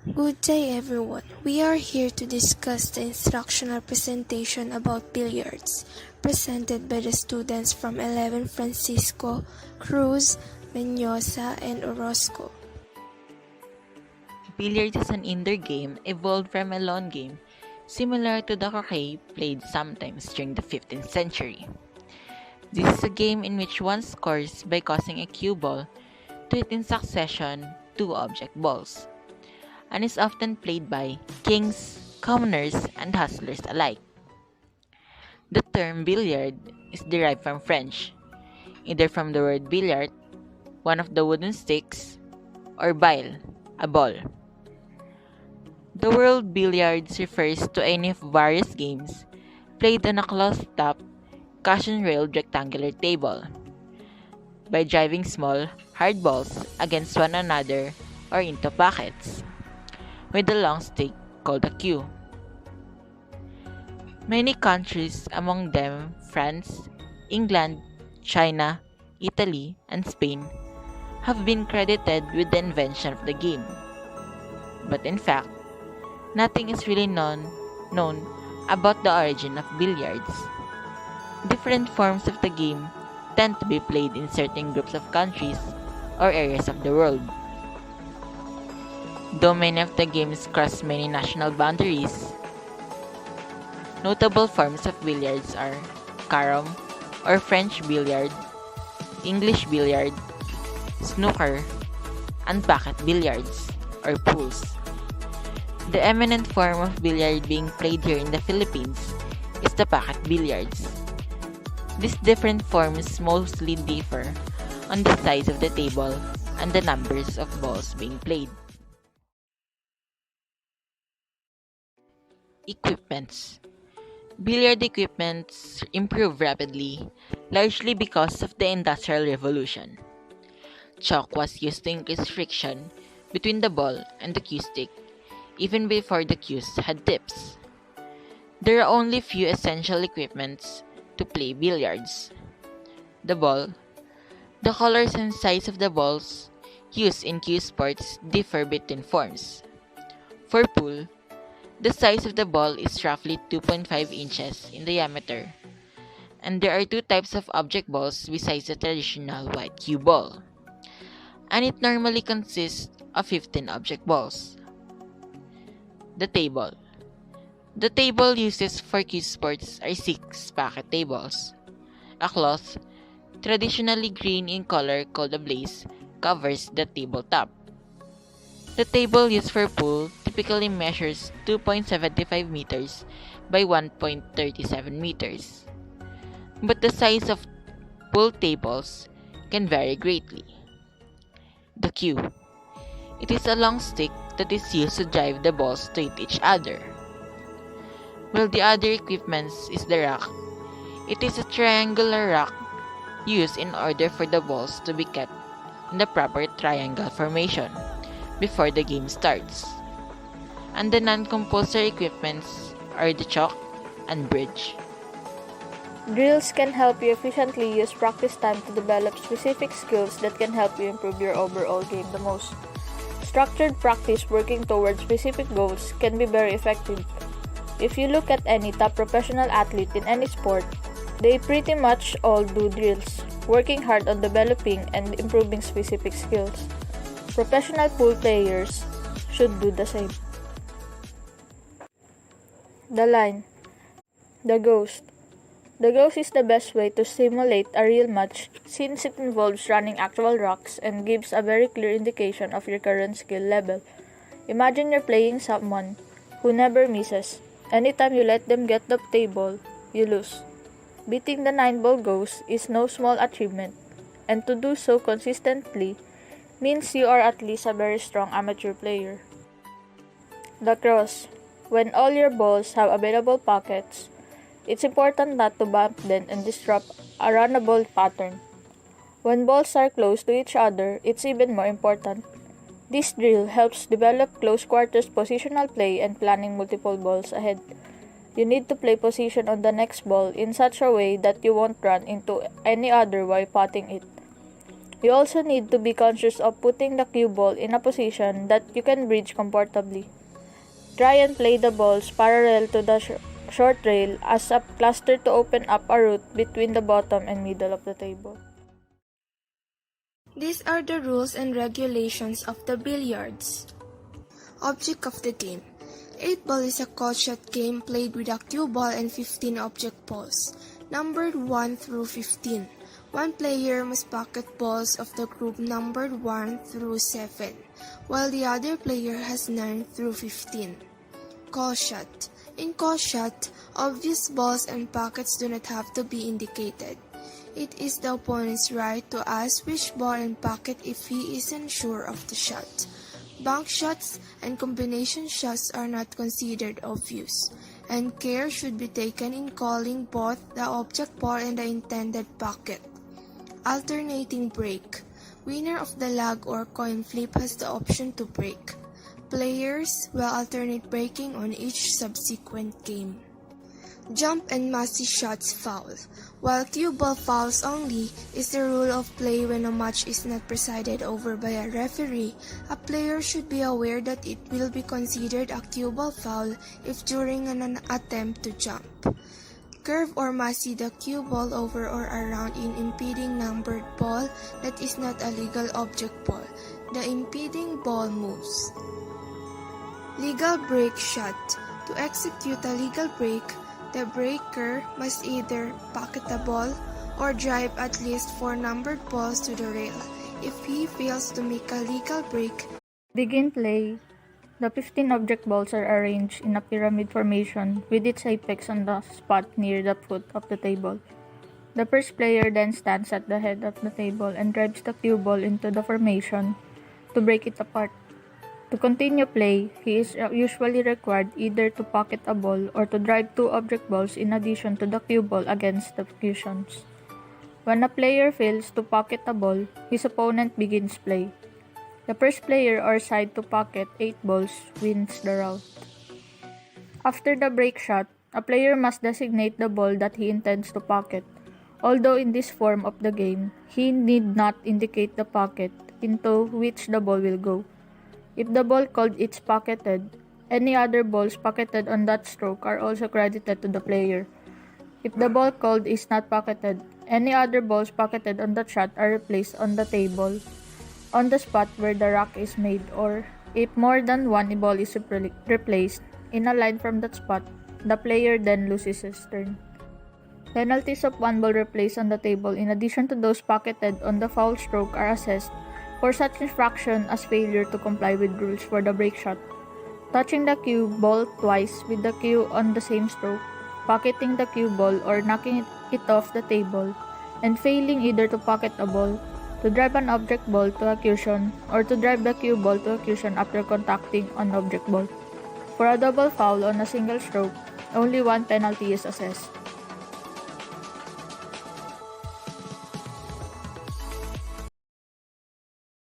Good day everyone. We are here to discuss the instructional presentation about billiards, presented by the students from 11 Francisco, Cruz, Mendoza, and Orozco. Billiards is an indoor game evolved from a lawn game, similar to the croquet played sometimes during the 15th century. This is a game in which one scores by causing a cue ball to hit in succession two object balls, and is often played by kings, commoners, and hustlers alike. The term billiard is derived from French, either from the word billiard, one of the wooden sticks, or bille, a ball. The word billiards refers to any of various games played on a cloth-topped, cushion-railed rectangular table by driving small, hard balls against one another or into pockets, with a long stick called a cue. Many countries, among them France, England, China, Italy, and Spain, have been credited with the invention of the game. But in fact, nothing is really known about the origin of billiards. Different forms of the game tend to be played in certain groups of countries or areas of the world. Though many of the games cross many national boundaries, notable forms of billiards are carom or French billiard, English billiard, snooker, and pocket billiards or pools. The eminent form of billiard being played here in the Philippines is the pocket billiards. These different forms mostly differ on the size of the table and the numbers of balls being played. Equipments. Billiard equipments improved rapidly, largely because of the Industrial Revolution. Chalk was used to increase friction between the ball and the cue stick, even before the cues had tips. There are only few essential equipments to play billiards. The ball. The colors and size of the balls used in cue sports differ between forms. For pool, the size of the ball is roughly 2.5 inches in diameter, and there are two types of object balls besides the traditional white cue ball, and it normally consists of 15 object balls. The table. The table uses for cue sports are 6 pocket tables. A cloth, traditionally green in color called a blaze, covers the tabletop. The table used for pool typically measures 2.75 meters by 1.37 meters. But the size of pool tables can vary greatly. The cue. It is a long stick that is used to drive the balls to hit each other. While the other equipment is the rack. It is a triangular rack used in order for the balls to be kept in the proper triangle formation before the game starts. And the non-compulsory equipments are the chalk and bridge. Drills can help you efficiently use practice time to develop specific skills that can help you improve your overall game the most. Structured practice working towards specific goals can be very effective. If you look at any top professional athlete in any sport, they pretty much all do drills, working hard on developing and improving specific skills. Professional pool players should do the same. The line. The ghost. The ghost is the best way to simulate a real match since it involves running actual rocks and gives a very clear indication of your current skill level. Imagine you're playing someone who never misses. Anytime you let them get the table, you lose. Beating the 9-ball ghost is no small achievement, and to do so consistently means you are at least a very strong amateur player. The cross. When all your balls have available pockets, it's important not to bump them and disrupt a runnable pattern. When balls are close to each other, it's even more important. This drill helps develop close quarters positional play and planning multiple balls ahead. You need to play position on the next ball in such a way that you won't run into any other while potting it. You also need to be conscious of putting the cue ball in a position that you can bridge comfortably. Try and play the balls parallel to the short rail as a cluster to open up a route between the bottom and middle of the table. These are the rules and regulations of the billiards. Object of the game. 8 ball is a call shot game played with a cue ball and 15 object balls, numbered 1 through 15. One player must pocket balls of the group numbered 1 through 7, while the other player has 9 through 15. Call shot. In call shot, obvious balls and pockets do not have to be indicated. It is the opponent's right to ask which ball and pocket if he isn't sure of the shot. Bank shots and combination shots are not considered obvious, and care should be taken in calling both the object ball and the intended pocket. Alternating break. Winner of the lag or coin flip has the option to break. Players will alternate breaking on each subsequent game. Jump and massy shots foul. While cue ball fouls only is the rule of play when a match is not presided over by a referee, a player should be aware that it will be considered a cue ball foul if during an attempt to jump. Curve or massy the cue ball over or around in impeding numbered ball that is not a legal object ball. The impeding ball moves. Legal break shot. To execute a legal break, the breaker must either pocket the ball or drive at least 4 numbered balls to the rail. If he fails to make a legal break, Begin play. The 15 object balls are arranged in a pyramid formation with its apex on the spot near the foot of the table. The first player then stands at the head of the table and drives the cue ball into the formation to break it apart. To continue play, he is usually required either to pocket a ball or to drive 2 object balls in addition to the cue ball against the cushions. When a player fails to pocket a ball, his opponent begins play. The first player or side to pocket 8 balls wins the round. After the break shot, a player must designate the ball that he intends to pocket. Although in this form of the game, he need not indicate the pocket into which the ball will go. If the ball called is pocketed, any other balls pocketed on that stroke are also credited to the player. If the ball called is not pocketed, any other balls pocketed on that shot are replaced on the table, on the spot where the rack is made, or if more than one ball is replaced in a line from that spot, the player then loses his turn. Penalties of 1 ball replaced on the table in addition to those pocketed on the foul stroke are assessed for such infraction as failure to comply with rules for the break shot, touching the cue ball twice with the cue on the same stroke, pocketing the cue ball or knocking it off the table, and failing either to pocket a ball, to drive an object ball to a cushion, or to drive the cue ball to a cushion after contacting an object ball. For a double foul on a single stroke, only 1 penalty is assessed.